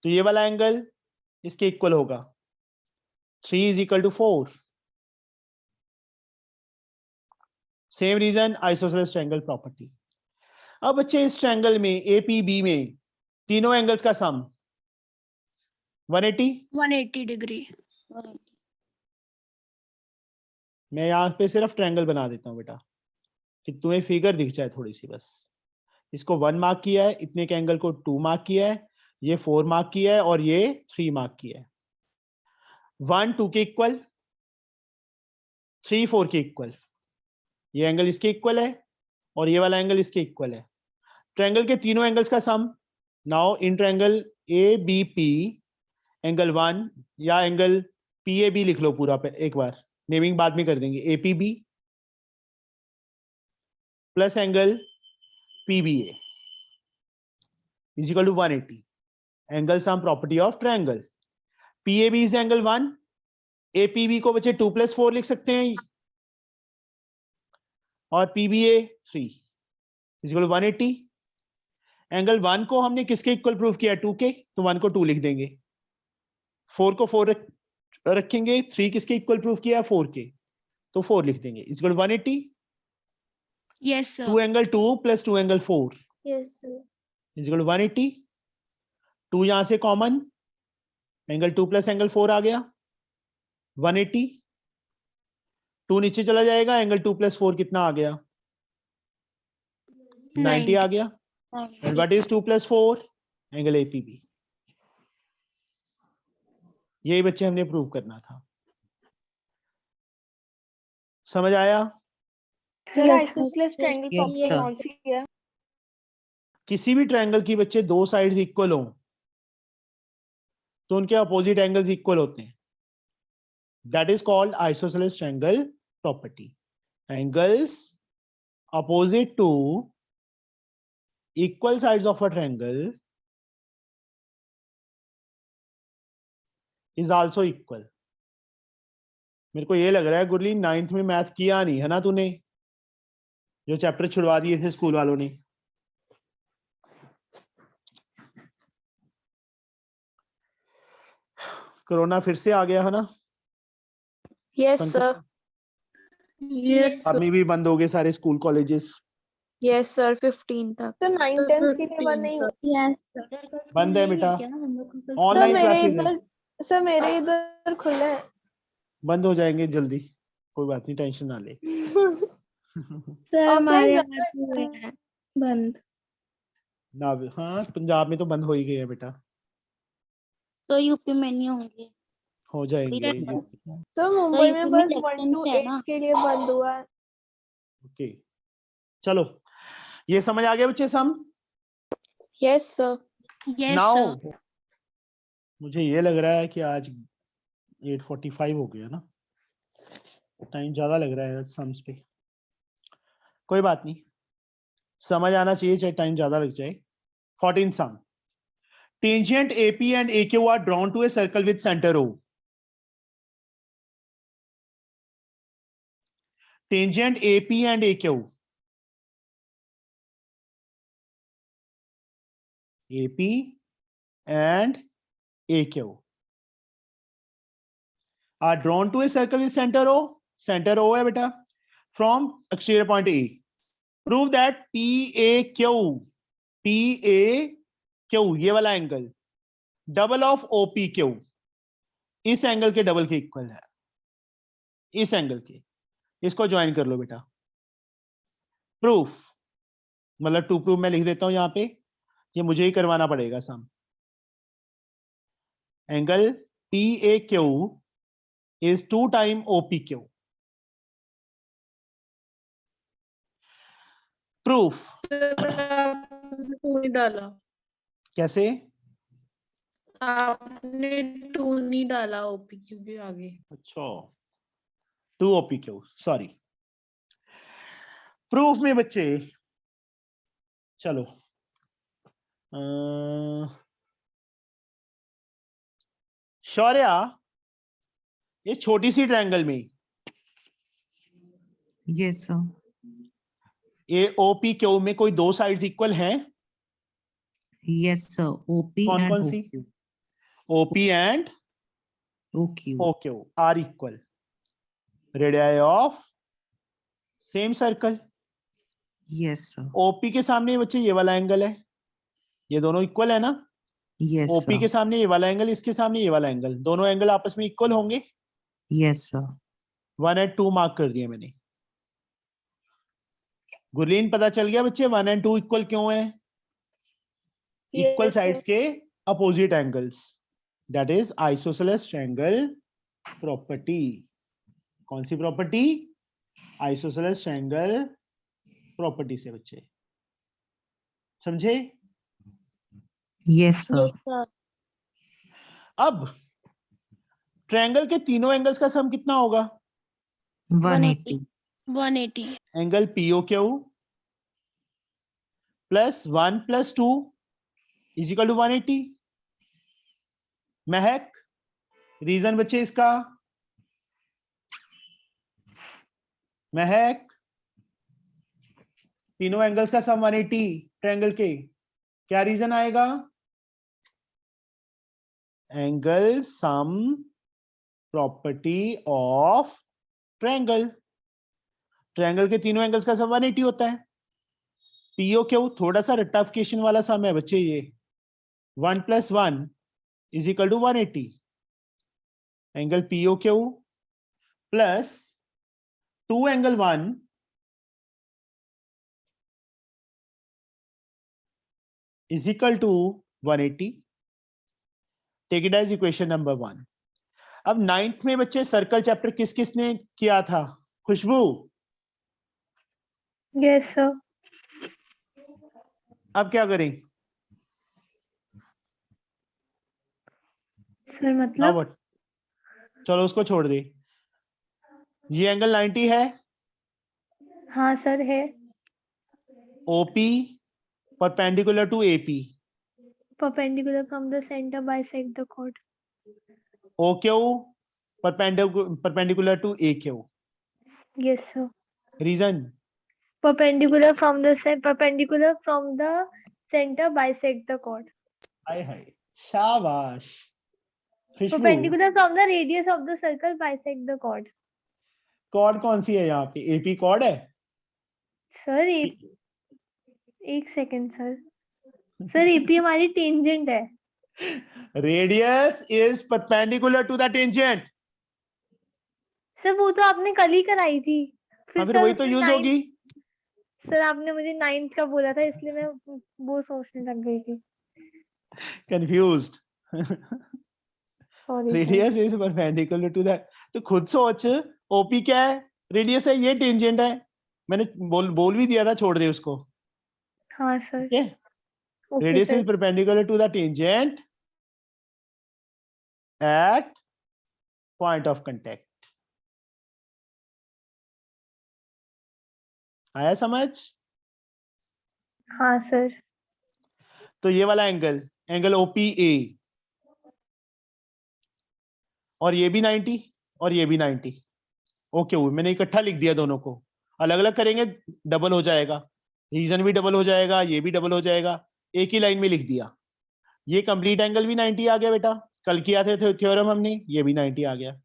तो ये वाला एंगल इसके इक्वल होगा। 3 is equal to 4, same reason, isosceles triangle property. अब बच्चे इस ट्रायंगल में एपीबी में तीनों एंगल्स का सम 180।
180 डिग्री।
मैं यहाँ पे सिर्फ ट्रायंगल बना देता हूँ बेटा कि तुम्हें फिगर दिख जाए थोड़ी सी बस। इसको 1 मार्क किया है, इतने के एंगल को 2 मार्क किया है, ये 4 मार्क किया है और ये 3 मार्क किया है। 1 2 के इक्वल, 3 4 के इक्वल, ये एंगल इसके इक्वल है और ये वाला एंगल इसके इक्वल है। ट्रायंगल के तीनों एंगल्स का sum. Now in triangle A B P angle 1 या एंगल पी ए बी लिख लो पूरा पे एक बार, नेमिंग बाद में कर देंगे। APB plus angle PBA is equal to 180। Angle sum property of triangle. PAB is angle 1, APB को बच्चे 2 + 4 लिख सकते हैं और PBA 3 is equal to 180। Angle 1 को हमने किसके इक्वल प्रूव किया? 2 के, तो 1 को 2 लिख देंगे। 4 को 4 रखेंगे। 3 किसके इक्वल प्रूव किया? 4 के, तो 4 लिख देंगे is equal to 180।
Yes sir.
2 angle 2 + 2 angle 4
Yes, sir.
Is equal to 180। 2 यहां से कॉमन, एंगल 2 + एंगल 4 आ गया 180। 2 नीचे चला जाएगा, एंगल 2 + 4 कितना आ गया? 90 आ गया। And what is 2 + 4? Angle APB. यही बच्चे हमने प्रूव करना था। समझ आया?
Sir,
Yes, sir.
isosceles triangle
Yes,
property
sir.
कौन सी है?
किसी भी ट्रायंगल की बच्चे दो साइड्स इक्वल हो तो उनके अपोजिट एंगल्स इक्वल होते हैं। That is called isosceles triangle property. Angles opposite to equal sides of a triangle is also equal। मेरे को ये लग रहा है गुरली 9th में मैथ किया नहीं है ना तूने, जो चैप्टर छुड़वा दिए थे स्कूल वालों ने। कोरोना फिर से आ गया है ना?
Yes,
Pankaj,
sir.
यस
अभी भी बंद हो गए सारे स्कूल कॉलेजेस।
Yes, sir. 15 तक. तो 9 10 के लिए बंद नहीं होती.
Yes sir.
बंद है बेटा,
सर
ऑनलाइन
मेरे
क्लासेस है,
इधर सर मेरे इधर खुला है.
बंद हो जाएंगे जल्दी, कोई बात नहीं, टेंशन ना ले।
सर हमारे यहाँ
Offline
भी हुए हैं बंद।
ना हाँ, पंजाब में तो बंद हो ही गए हैं बेटा,
तो यूपी में नहीं होंगे।
हो जाएंगे।
तो मुंबई में
यूपी
बस
में
1
elections
to
है
8
ना।
के लिए बंद हुआ है.
ओके, चलो ये समझ आ गया बच्चे सम।
Yes, sir.
Yes
now
sir.
मुझे ये लग रहा है कि आज 8:45 हो गया ना, टाइम ज्यादा लग रहा है सम्स पे। कोई बात नहीं, समझ आना चाहिए चाहे टाइम ज्यादा लग जाए। 14 sum. Tangent AP and AQ are drawn to a circle with center O. Tangent AP and AQ. AP and AQ are drawn to a circle with center O. Center O है बेटा, from exterior point A. Prove that PAQ ये वाला एंगल डबल ऑफ OPQ इस एंगल के डबल के इक्वल है। इस एंगल के, इसको ज्वाइन कर लो बेटा। प्रूफ मतलब टू प्रूफ मैं लिख देता हूं यहां पे, ये मुझे ही करवाना पड़ेगा sum. Angle PAQ is 2 times OPQ। Proof
two नहीं डाला,
कैसे?
आपने 2 नहीं डाला ओपीक्यू के आगे।
अच्छा, 2 OPQ, सॉरी। प्रूफ में बच्चे चलो शौर्या, ये छोटी सी ट्रायंगल में
Yes, sir.
ये OPQ में कोई दो साइड्स इक्वल हैं?
Yes, sir. OP
कौन
and
कौन सी?
OQ.
OP and
OQ.
OQ are equal. Radii of same circle,
Yes, sir.
OP के सामने बच्चे ये वाला एंगल है, ये दोनों इक्वल है ना,
Yes,
ओपी
sir.
के सामने ये वाला एंगल, इसके सामने ये वाला एंगल, दोनों एंगल आपस में इक्वल होंगे।
Yes, sir.
1 और 2 मार्क कर दिए मैंने। गुरलीन पता चल गया बच्चे 1 और 2 इक्वल क्यों है? Equal
Yes,
sides
sir.
के opposite angles, that is isosceles triangle property. कौन सी प्रॉपर्टी? आइसोसेलेस ट्रायंगल प्रॉपर्टी से बच्चे, समझे?
Yes, sir.
Yes, sir.
अब ट्रायंगल के तीनों एंगल्स का सम कितना होगा?
180.
180
angle POQ plus 1 plus 2 is equal to 180। Mahak, reason बच्चे इसका? महक, तीनों एंगल्स का सम 180 ट्रायंगल के, क्या रीजन आएगा? Angle sum property of triangle. Triangle के तीनों एंगल्स का सम 180 होता है। पीओ क्यू थोड़ा सा रट्टाफिकेशन वाला सम है बच्चे, ये 1 plus 1 is equal to 180। Angle PO Q plus 2 angle 1 is equal to 180. Take it as equation number 1। अब 9th में बच्चे सर्कल चैप्टर किस किसने किया था? खुशबू,
Yes, sir.
अब क्या करें?
सर
Now
मतलब
what? चलो उसको छोड़ दे। ये एंगल 90 है,
हाँ सर है।
OP perpendicular to AP,
Perpendicular from the center bisect the chord.
OQ perpendicular to AQ.
Yes, sir.
Reason?
Perpendicular from the center bisect the chord.
हाय हाय, शाबाश। Khushboo,
Perpendicular from the radius of the circle bisect the chord.
Cord कौन सी है यहाँ पे? एपी कॉर्ड है?
सर एक सेकंड सर। सर एपी हमारी टेंजेंट है।
Radius is perpendicular to the tangent.
Sir वो तो आपने कल ही कराई थी।
हाँ, फिर
सर
वही तो
उसमें
यूज
ninth-
होगी।
सर आपने मुझे 9th का बोला था इसलिए मैं वो सोचने लग गई थी।
Confused.
Sorry sir.
Radius is perpendicular to that. तो खुद सोच, ओपी क्या है? रेडियस है, ये टेंजेंट है। मैंने बोल भी दिया था, छोड़ दे उसको।
हाँ सर।
ठीक है,
okay
radius
sir.
Is perpendicular to the tangent at point of contact. आया समझ?
हाँ सर।
तो ये वाला एंगल, एंगल ओपीए, और ये भी 90 और ये भी 90। ओके, मैंने इकट्ठा लिख दिया, दोनों को अलग अलग करेंगे डबल हो जाएगा, रीजन भी डबल हो जाएगा, ये भी डबल हो जाएगा, एक ही लाइन में लिख दिया। ये कंप्लीट एंगल भी 90 आ गया बेटा, कल किया थे थ्योरम हमने, ये भी 90 आ गया।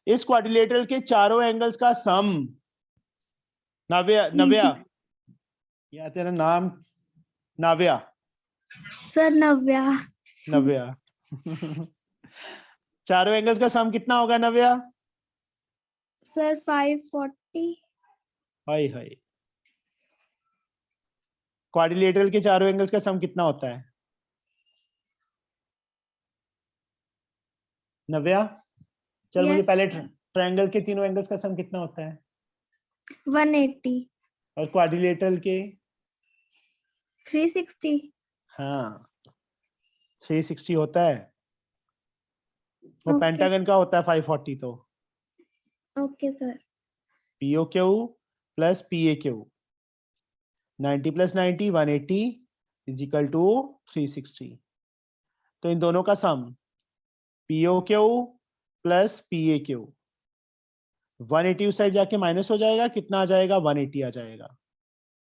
इस क्वाड्रिलेटरल के चारों एंगल्स का सम, नव्या, या तेरा नाम नाव्या?
सर नव्या।
नव्या। चारों एंगल्स का सम कितना होगा नव्या?
सर 540।
हाय हाय, क्वाड्रिलेटरल के चारों एंगल्स का सम कितना होता है नव्या? चल मुझे
Yes,
पहले
sir.
ट्रायंगल के तीनों एंगल्स का सम कितना होता है,
180।
और क्वाड्रिलेटरल के?
360।
हाँ, 360 होता है, और
Okay.
पेंटागन का होता है 540। तो
okay sir.
PO Q plus PA Q, 90 plus 90 180 is equal to 360। तो इन दोनों का sum PO Q plus PA Q, 180 उस साइड जाके माइनस हो जाएगा, कितना आ जाएगा? 180 आ जाएगा।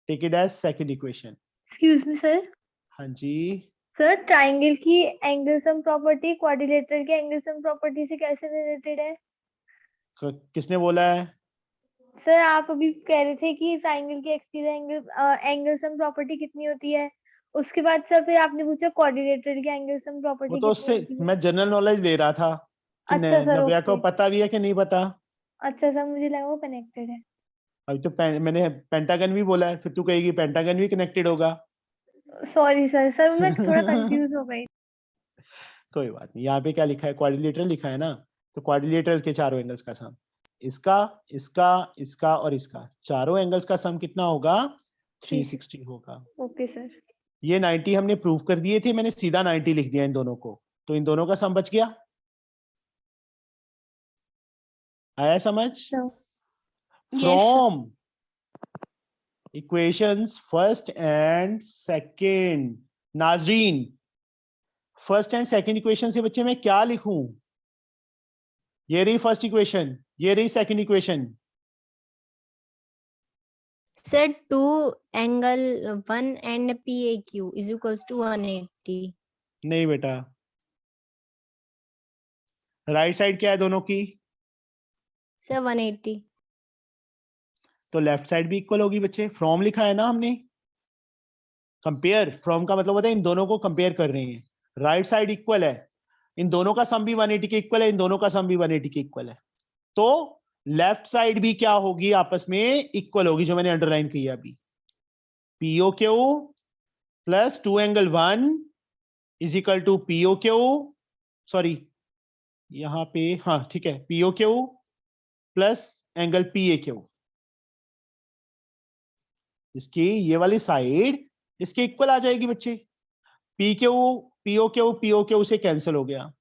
Take it as second equation.
Excuse me sir.
हाँ जी,
सर ट्राइंगल की एंगल सम प्रॉपर्टी क्वाड्रिलेटरल के एंगल सम प्रॉपर्टी से कैसे रिलेटेड है?
किसने बोला है?
सर आप अभी कह रहे थे कि ट्राइंगल की एक्सटीरियर एंगल सम प्रॉपर्टी कितनी होती है, उसके बाद सर फिर आपने पूछा कोऑर्डिनेटर की एंगल सम
वो
प्रॉपर्टी
तो
कितनी
उससे
होती है।
मैं जनरल नॉलेज ले रहा था कि
अच्छा सर,
नव्या को
ओके।
पता भी है कि नहीं पता।
अच्छा सर, मुझे लगा वो कनेक्टेड है।
अभी तो मैंने पेंटागन भी बोला है, फिर तू कहेगी पेंटागन भी कनेक्टेड होगा।
सॉरी सर, सर मैं थोड़ा कंफ्यूज हो गई।
कोई बात नहीं, यहाँ पे क्या लिखा है, क्वाड्रिलेटरल लिखा है ना, तो क्वाड्रिलेटरल के चारों एंगल्स का सम, इसका इसका इसका और इसका, चारों एंगल्स का सम कितना होगा, 360 होगा।
Okay sir.
ये 90 हमने प्रूव कर दिए थे, मैंने सीधा 90 लिख दिया इन दोनों को, तो इन दोनों का सम बच गया। आया समझ?
Yes, sir.
From equations first and second, नाजरीन फर्स्ट एंड सेकंड इक्वेशन से बच्चे मैं क्या लिखूं, ये रही फर्स्ट इक्वेशन, ये रही second equation.
Sir, 2 angle 1 and PAQ is equals to 180.
नहीं बेटा, राइट साइड क्या है दोनों की,
Sir, 180.
तो लेफ्ट साइड भी इक्वल होगी बच्चे, फ्रॉम लिखा है ना हमने, कंपेयर, फ्रॉम का मतलब होता है इन दोनों को कंपेयर कर रहे हैं, राइट साइड इक्वल है, इन दोनों का सम भी 180 के इक्वल है, इन दोनों का सम भी 180 के इक्वल है, तो लेफ्ट साइड भी क्या होगी, आपस में इक्वल होगी, जो मैंने अंडरलाइन किया अभी, POQ plus 2 angle 1 is equal to POQ, sorry यहां पे, हाँ ठीक है, POQ प्लस एंगल PAQ, इसकी ये वाली साइड इसके इक्वल आ जाएगी बच्चे, POQ से कैंसिल हो गया,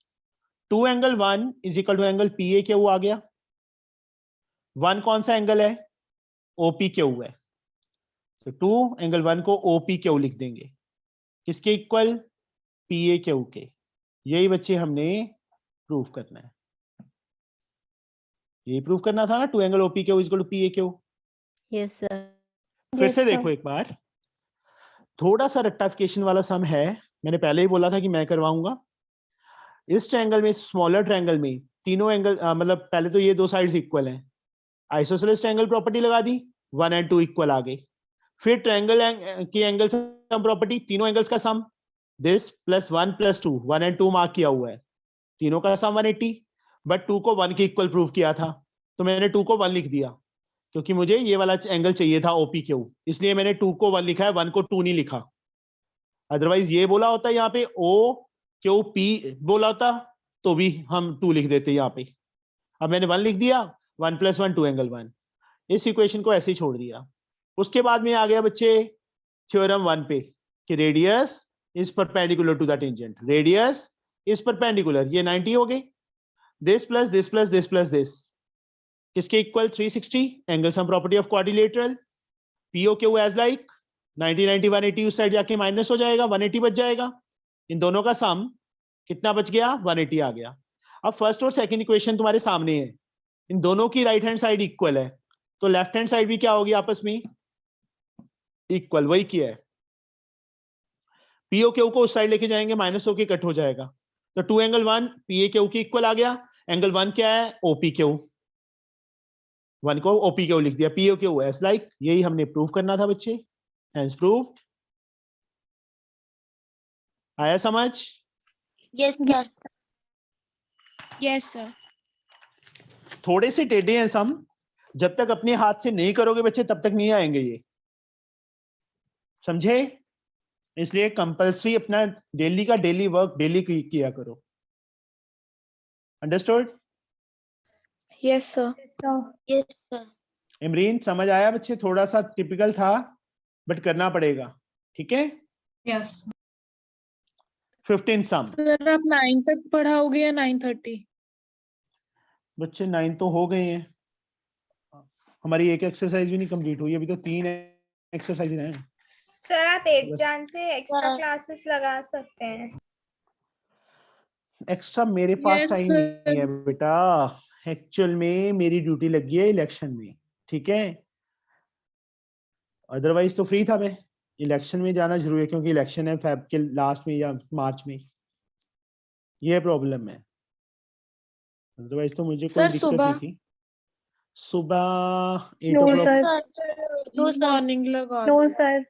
2 angle 1 is equal to angle PAQ आ गया, 1 कौन सा एंगल है, OPQ है, तो 2 एंगल 1 को OPQ लिख देंगे, किसके इक्वल, PAQ के, यही बच्चे हमने प्रूफ करना है, यही प्रूफ करना था ना, 2 angle OPQ is equal to PAQ।
Yes, sir.
फिर
Yes,
से
sir.
देखो एक बार, थोड़ा सा रेक्टिफिकेशन वाला सम है, मैंने पहले ही बोला था कि मैं करवाऊंगा, इस ट्रायंगल में, स्मॉलर ट्रायंगल में तीनों एंगल मतलब पहले तो ये दो साइड्स इक्वल हैं, आइसोसेलेस ट्रायंगल प्रॉपर्टी लगा दी, 1 एंड 2 इक्वल आ गए, फिर ट्रायंगल की एंगल सम प्रॉपर्टी, तीनों एंगल्स का sum, this plus 1 plus 2, 1 and 2 mark किया हुआ है, तीनों का सम 180, बट 2 को 1 के इक्वल प्रूव किया था, तो मैंने 2 को 1 लिख दिया, क्योंकि मुझे ये वाला एंगल चाहिए था OPQ, इसलिए मैंने 2 को 1 लिखा है, 1 को 2 नहीं लिखा, अदरवाइज ये बोला होता यहाँ पे OQP बोला होता तो भी हम 2 लिख देते यहाँ पे, अब मैंने 1 लिख दिया, 1 प्लस 1 2 एंगल 1, इस इक्वेशन को ऐसे ही छोड़ दिया। उसके बाद में आ गया बच्चे थ्योरम 1 पे कि radius is perpendicular to the tangent, radius is perpendicular, ये 90 हो गए, this plus this plus this plus this किसके equal, 360, angle sum property of quadrilateral, POQ as like 90 90 180, उस साइड जाके माइनस हो जाएगा, 180 बच जाएगा, इन दोनों का सम कितना बच गया, 180 आ गया। अब फर्स्ट और सेकंड इक्वेशन तुम्हारे सामने है, इन दोनों की राइट हैंड साइड इक्वल है, तो लेफ्ट हैंड साइड भी क्या होगी आपस में इक्वल, वही किया है, POQ को उस साइड लेके जाएंगे, माइनस होके कट हो जाएगा, तो 2 एंगल 1 PAQ की इक्वल आ गया, एंगल 1 क्या है, OPQ, 1 को OPQ लिख दिया, POQ एज लाइक, यही हमने प्रूव करना था बच्चे, हेंस प्रूव्ड। आया समझ?
Yes sir.
Yes, sir.
थोड़े से टेढ़े हैं सम, जब तक अपने हाथ से नहीं करोगे बच्चे तब तक नहीं आएंगे ये, समझे? इसलिए कंपल्सरी अपना डेली का डेली वर्क डेली किया करो, understood?
Yes, sir.
Yes sir.
Imreen समझ आया बच्चे? थोड़ा सा टिपिकल था बट करना पड़ेगा, ठीक है?
यस
15 सम
सर, आप 9 तक पढ़ाओगे या 9:30?
बच्चे 9 तो हो गए हैं, हमारी एक एक्सरसाइज भी नहीं कंप्लीट हुई, अभी तो 3 एक्सरसाइज हैं।
सर आप 8 जान से एक्स्ट्रा क्लासेस लगा सकते हैं।
एक्स्ट्रा मेरे पास
Yes,
टाइम नहीं है बेटा, एक्चुअल में मेरी ड्यूटी लगी है इलेक्शन में, ठीक है? अदरवाइज तो फ्री था मैं, इलेक्शन में जाना जरूरी है क्योंकि इलेक्शन है फेब के लास्ट में या मार्च में, ये प्रॉब्लम है, अदरवाइज तो मुझे कोई
सर,
दिक्कत नहीं
सुबह?
थी। सुबह 8
no
o'clock
sir,
no sir
morning लगा
नो
लो।
सर,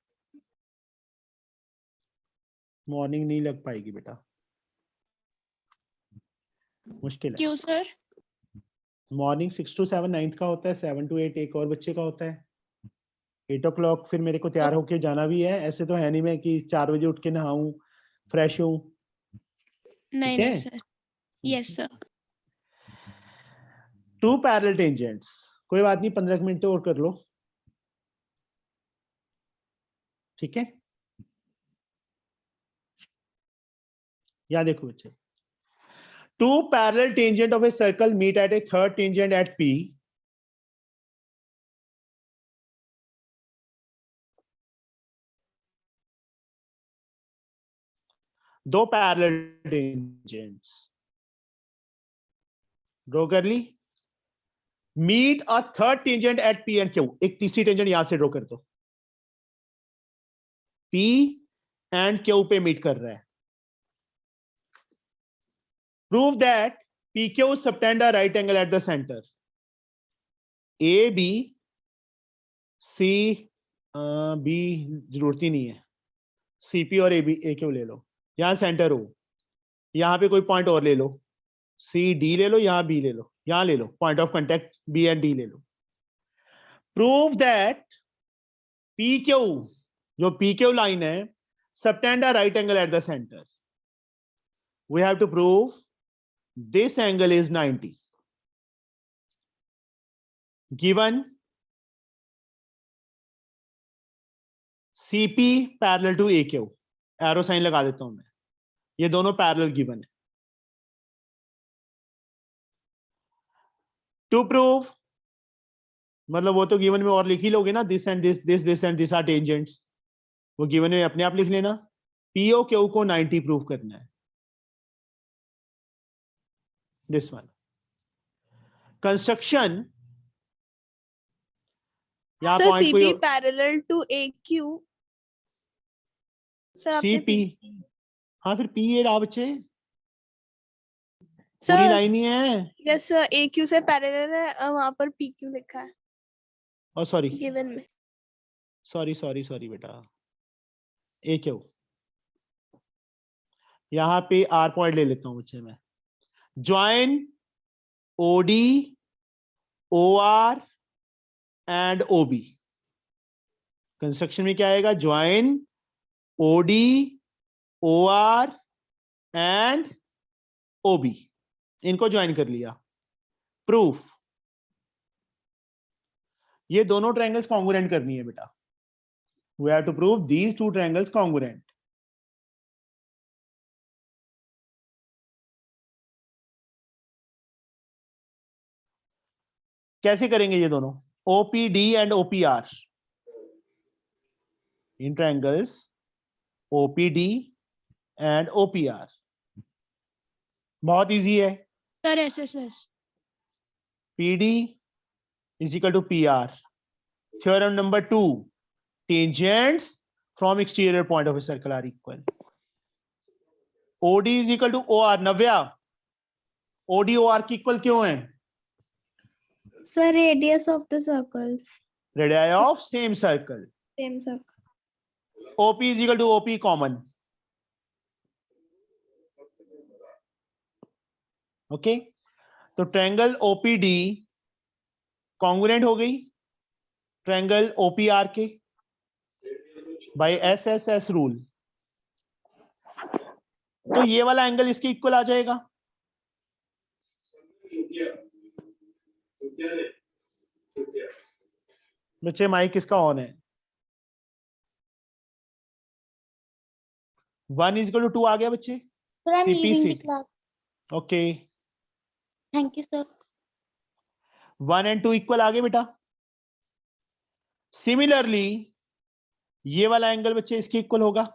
मॉर्निंग नहीं लग पाएगी बेटा, मुश्किल है।
क्यों सर?
मॉर्निंग 6 to 7 9th का होता है, 7 to 8 एक और बच्चे का होता है। 8 o'clock फिर मेरे को तैयार होके जाना भी है, ऐसे तो है नहीं मैं कि 4 बजे उठ के नहाऊं फ्रेश हूं।
नहीं
ठीक है?
नहीं sir. Yes sir.
2 parallel tangents, कोई बात नहीं 15 मिनट और कर लो, ठीक है? यहाँ देखो बच्चे, 2 parallel tangent of a circle meet at a third tangent at P. दो पैरेलल टेंजेंट्स ड्रॉ कर ली, meet a third tangent at P and Q. एक तीसरी टेंजेंट यहां से ड्रॉ कर दो, P एंड Q पे मीट कर रहा है। Prove that PQ subtend a right angle at the centre. AB C B जरूरत ही नहीं है, CP और AQ ले लो, यहां सेंटर हो, यहां पे कोई पॉइंट और ले लो, CD ले लो, यहां B ले लो, यहां ले लो point of contact B and D ले लो। प्रूव दैट PQ, जो PQ लाइन है, subtend a right angle at the centre. We have to prove this angle is 90 given CP parallel to AQ। Arrow sign लगा देता हूं मैं, ये दोनों पैरेलल गिवन है। टू प्रूव मतलब वो तो गिवन में और लिख ही लोगे ना, this and this and this are tangents, वो गिवन में अपने आप लिख लेना। POQ को 90 प्रूव करना है, दिस वन। कंस्ट्रक्शन, यहां
सर
पॉइंट कोई
CP parallel to AQ। Sir आपने
CP, हाँ फिर P ये रहा बच्चे, पूरी
सर
लाइन ही है।
यस सर AQ से पैरेलल है, वहां पर PQ लिखा है
और सॉरी
गिवन में।
सॉरी बेटा, AQ यहां पे R पॉइंट ले लेता हूं बच्चे मैं। Join OD OR and OB। Construction में क्या आएगा? Join OD OR and OB, इनको ज्वाइन कर लिया। प्रूफ, ये दोनों ट्रायंगल्स कॉन्ग्रुएंट करनी है बेटा। We have to prove these two triangles congruent. कैसे करेंगे ये दोनों? OPD and OPR, in triangles OPD and OPR बहुत इजी है।
Sir SSS।
PD is equal to PR. Theorem number 2, tangents from exterior point of a circle are equal. OD is equal to OR. Navya, OD OR की इक्वल क्यों है?
Sir, radius of the circles.
Radii of same circle.
Same circle.
OP is equal to OP common. Okay, तो ट्रायंगल OPD कॉन्ग्रुएंट हो गई ट्रायंगल OPR के बाय SSS रूल। तो ये वाला एंगल इसके इक्वल आ जाएगा। बच्चे माइक किसका ऑन है? 1 is equal to 2 आ गया बच्चे।
Sir I am
CP
leaving the
seat.
Class.
Okay,
thank you sir.
1 and 2 equal आ गए बेटा। सिमिलरली ये वाला एंगल बच्चे इसके इक्वल होगा।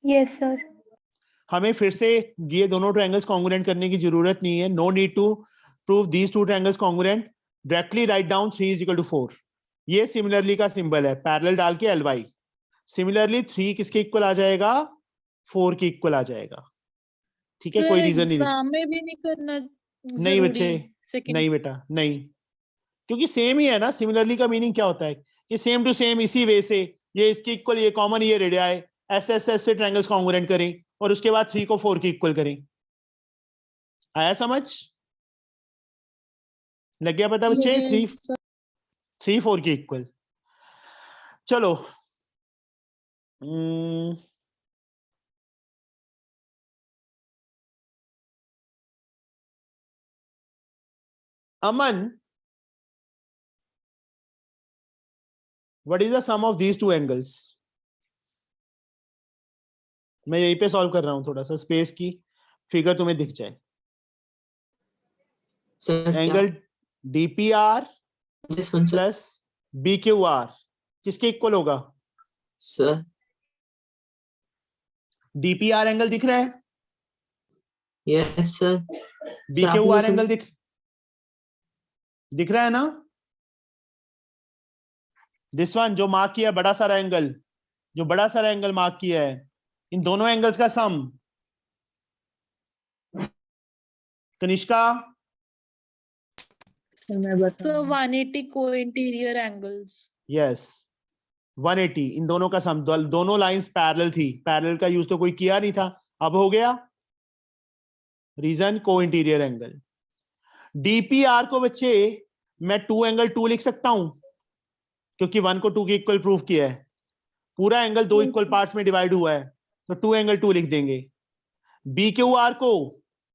Yes sir.
हमें फिर से ये दोनों ट्रायंगल्स कॉन्ग्रुएंट करने की जरूरत नहीं है। No need to prove these two triangles congruent. Directly right down 3 is equal to 4। ये सिमिलरली का सिंबल है, पैरेलल डाल के LY। सिमिलरली 3 किसके इक्वल आ जाएगा? 4 के इक्वल आ जाएगा। ठीक है, कोई रीजन नहीं।
एग्जाम में भी नहीं करना
नहीं बच्चे,
सेकंड
नहीं बेटा नहीं, क्योंकि सेम ही है ना। सिमिलरली का मीनिंग क्या होता है कि सेम टू सेम, इसी वे से ये इसके इक्वल, ये कॉमन, ये रेडियाई, ऐसे ऐसे ऐसे ट्रायंगल्स कॉन्ग्रुएंट करें और उसके बाद 3 को 4 के इक्वल करें। आया समझ? लग गया पता बच्चे? 3 4 के इक्वल। चलो Aman, what is the sum of these two angles? मैं यहीं पे सॉल्व कर रहा हूं, थोड़ा सा स्पेस की फिगर तुम्हें दिख जाए। एंगल DPR प्लस BQR किसके इक्वल होगा?
सर
DPR एंगल दिख रहा है?
Yes sir.
BQR एंगल दिख रहा है ना? दिस वन जो मार्क किया बड़ा सारा एंगल, जो बड़ा सारा एंगल मार्क किया है, इन दोनों एंगल्स का sum. Kanishka,
So 180 co-interior angles.
Yes 180, इन दोनों का सम। दोनों लाइंस पैरेलल थी, पैरेलल का यूज तो कोई किया नहीं था, अब हो गया। रीजन को इंटीरियर एंगल। DPR को बच्चे मैं 2 एंगल 2 लिख सकता हूं, क्योंकि 1 को 2 के इक्वल प्रूफ किया है। पूरा एंगल 2 इक्वल पार्ट्स में डिवाइड हुआ है, तो 2 एंगल 2 लिख देंगे। BQR को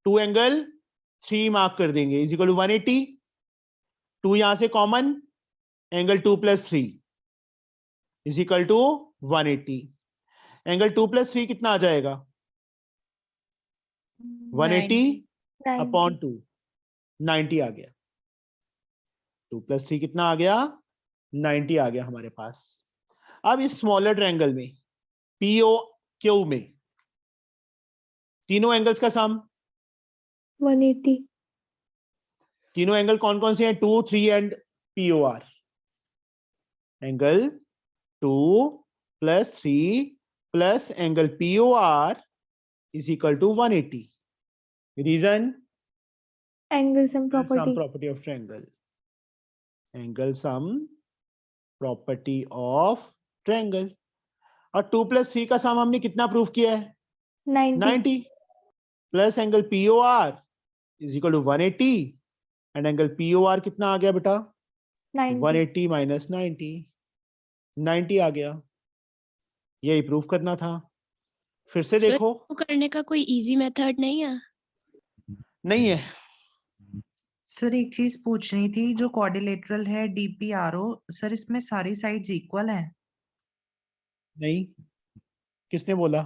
2 एंगल 3 मार्क कर देंगे, इज इक्वल टू 180। 2 यहां से common, angle 2 plus 3 is equal to 180। Angle 2 plus 3 कितना आ जाएगा? 180 अपॉन 2, 90 आ गया। 2 प्लस 3 कितना आ गया? 90 आ गया हमारे पास। अब इस स्मॉलर ट्रायंगल में POQ में तीनों एंगल्स का सम
180।
तीनों एंगल कौन कौन से हैं? 2, 3 and POR। Angle 2 plus 3 plus angle POR is equal to 180। Reason?
Angle sum
sum
property.
Property of triangle. Angle sum property of triangle. और 2 प्लस 3 का सम हमने कितना प्रूफ किया है? 90 plus angle POR is equal to 180 and angle POR कितना आ गया बेटा? 180 माइनस 90 आ गया। यही प्रूफ करना था। फिर से देखो।
वो करने का कोई इजी मेथड नहीं है?
नहीं है।
सर एक चीज पूछनी थी, जो क्वाड्रिलेटरल है DPRO, सर इसमें सारी साइड्स इक्वल हैं?
नहीं, किसने बोला?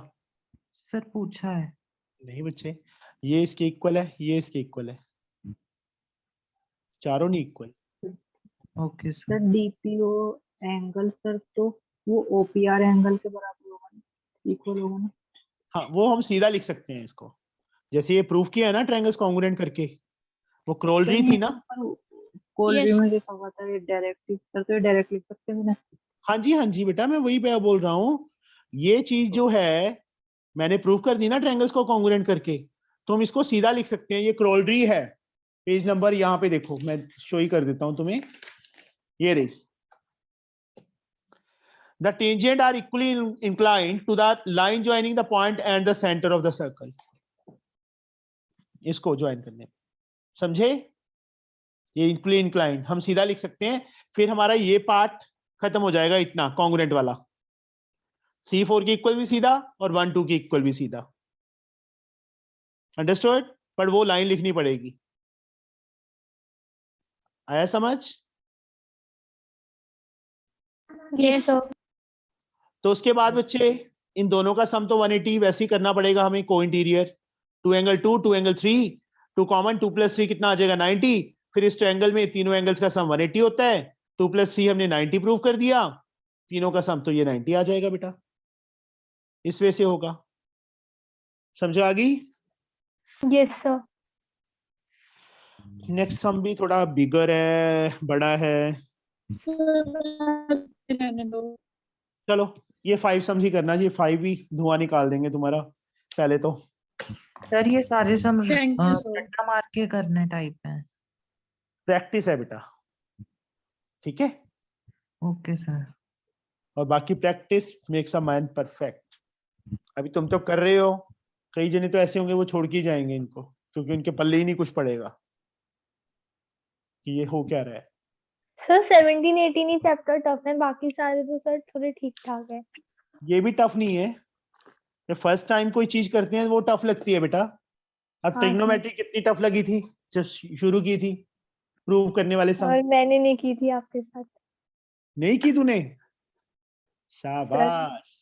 सर पूछा है।
नहीं बच्चे, ये इसके इक्वल है, ये इसके इक्वल है, चारों नहीं equal.
Okay
sir DPO angle sir तो वो OPR एंगल के बराबर होगा ना, इक्वल होगा ना?
हाँ, वो हम सीधा लिख सकते हैं इसको, जैसे ये प्रूफ किया है ना ट्रायंगल्स कॉन्ग्रुएंट करके, वो क्रोलरी थी ना।
कोलरी में लिखा हुआ था ये डायरेक्टली, सर तो ये डायरेक्ट लिख सकते हैं ना?
हाँ जी बेटा, मैं वही बोल रहा हूँ। ये चीज जो है मैंने प्रूफ कर दी ना ट्रायंगल्स को कॉन्ग्रुएंट करके, तो हम इसको सीधा लिख सकते हैं। ये क्रोलरी है। पेज नंबर यहाँ पे देखो, मैं शो ही कर देता हूं तुम्हें, ये रही। The tangent are equally inclined to the line joining the point and the center of the circle. इसको ज्वाइन करने, समझे? ये इक्वली इंक्लाइंड हम सीधा लिख सकते हैं, फिर हमारा ये पार्ट खत्म हो जाएगा, इतना कॉन्ग्रुएंट वाला। 3 4 के इक्वल भी सीधा और 1 2 के इक्वल भी सीधा। अंडरस्टूड? पर वो लाइन लिखनी पड़ेगी। आया समझ?
Yes sir.
तो उसके बाद बच्चे इन दोनों का सम तो 180 वैसे ही करना पड़ेगा हमें। को interior 2 angle 2 2 angle 3, 2 common, 2 plus 3 कितना आ जाएगा? 90। फिर इस ट्रायंगल में तीनों एंगल्स का सम 180 होता है। 2 प्लस 3 हमने 90 प्रूव कर दिया, तीनों का सम तो ये 90 आ जाएगा बेटा। इस वे से होगा। समझ आ गई?
Yes sir.
नेक्स्ट सम भी थोड़ा बिगर है, बड़ा है। चलो ये 5 सम्स ही करना, ये 5 ही धुआं निकाल देंगे तुम्हारा पहले तो।
सर ये सारे सम
Thank you, sir.
रट्टा मार के करने टाइप है।
प्रैक्टिस है बेटा, ठीक है।
Okay sir.
और बाकी practice makes a man perfect. अभी तुम तो कर रहे हो, कई जने तो ऐसे होंगे वो छोड़ के ही जाएंगे इनको, क्योंकि उनके पल्ले ही नहीं कुछ पड़ेगा कि ये हो क्या रहा है।
सर 17 18 ही चैप्टर टफ है, बाकी सारे तो सर थोड़े ठीक ठाक है।
ये भी टफ नहीं है, ये फर्स्ट टाइम कोई चीज करते हैं वो टफ लगती है बेटा। अब
हाँ,
ट्रिग्नोमेट्री कितनी टफ लगी थी जब शुरू की थी, प्रूव करने वाले साहब।
और मैंने नहीं की थी आपके साथ।
नहीं की तूने? शाबाश।